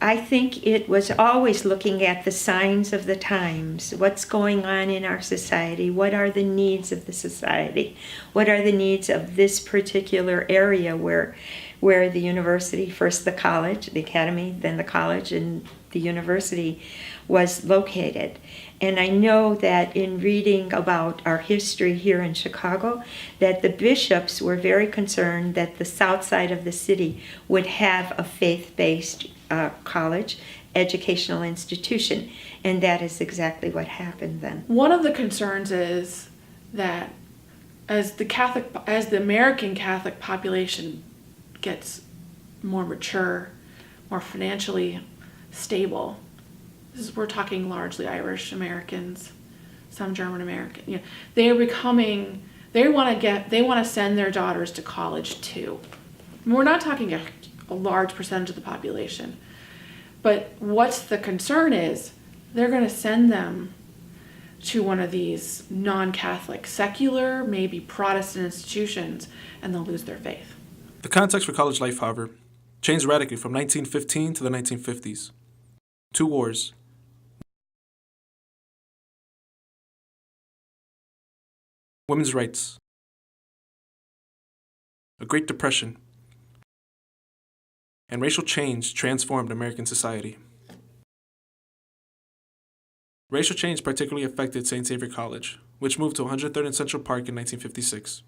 I think it was always looking at the signs of the times. What's going on in our society? What are the needs of the society? What are the needs of this particular area where the university, first the college, the academy, then the college, and the university was located. And I know that in reading about our history here in Chicago, that the bishops were very concerned that the south side of the city would have a faith-based college, educational institution, and that is exactly what happened then. One of the concerns is that as the American Catholic population gets more mature, more financially stable, we're talking largely Irish Americans, some German American, they want to send their daughters to college too. And we're not talking a large percentage of the population, but what's the concern is they're going to send them to one of these non-Catholic, secular, maybe Protestant institutions, and they'll lose their faith. The context for college life, however, changed radically from 1915 to the 1950s. 2 wars. Women's rights. A Great Depression. And racial change transformed American society. Racial change particularly affected St. Xavier College, which moved to 103rd and Central Park in 1956,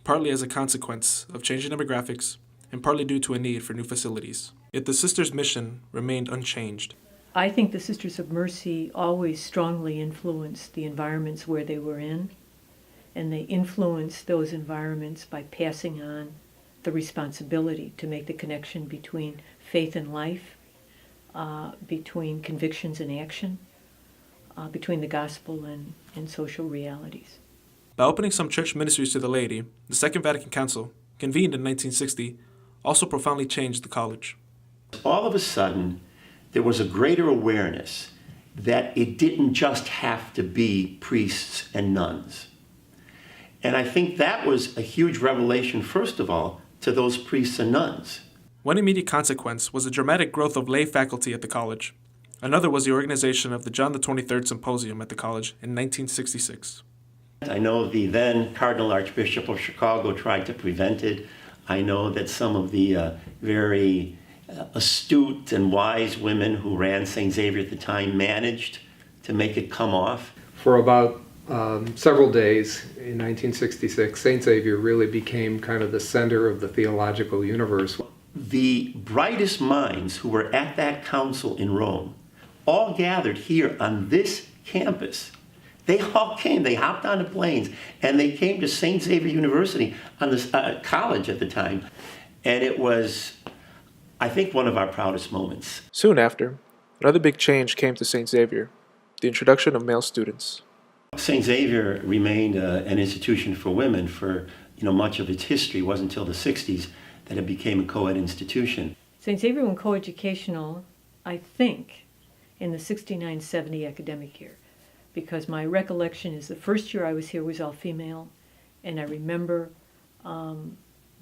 partly as a consequence of changing demographics and partly due to a need for new facilities. Yet the Sisters' mission remained unchanged. I think the Sisters of Mercy always strongly influenced the environments where they were in, and they influenced those environments by passing on the responsibility to make the connection between faith and life, between convictions and action, between the gospel and social realities. By opening some church ministries to the laity, the Second Vatican Council, convened in 1960, also profoundly changed the college. All of a sudden, there was a greater awareness that it didn't just have to be priests and nuns. And I think that was a huge revelation, first of all, to those priests and nuns. One immediate consequence was the dramatic growth of lay faculty at the college. Another was the organization of the John XXIII Symposium at the college in 1966. I know the then Cardinal Archbishop of Chicago tried to prevent it. I know that some of the very astute and wise women who ran St. Xavier at the time managed to make it come off. For about several days in 1966, St. Xavier really became kind of the center of the theological universe. The brightest minds who were at that council in Rome all gathered here on this campus. They all came, they hopped on the planes, and they came to St. Xavier University on this college at the time. And it was, I think, one of our proudest moments. Soon after, another big change came to St. Xavier, the introduction of male students. St. Xavier remained an institution for women for much of its history. It wasn't until the 60s that it became a co-ed institution. St. Xavier went coeducational, I think, in the 69-70 academic year, because my recollection is the first year I was here was all female, and I remember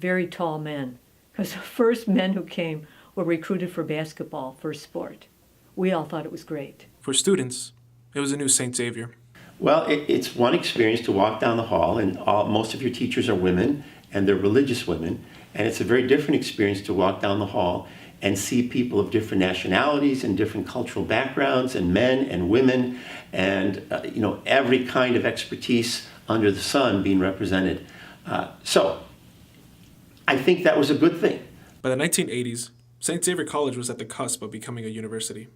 very tall men, because the first men who came were recruited for basketball, for sport. We all thought it was great. For students, it was a new St. Xavier. Well, it's one experience to walk down the hall, and most of your teachers are women, and they're religious women, and it's a very different experience to walk down the hall and see people of different nationalities and different cultural backgrounds, and men and women, and every kind of expertise under the sun being represented. So I think that was a good thing. By the 1980s, St. Xavier College was at the cusp of becoming a university.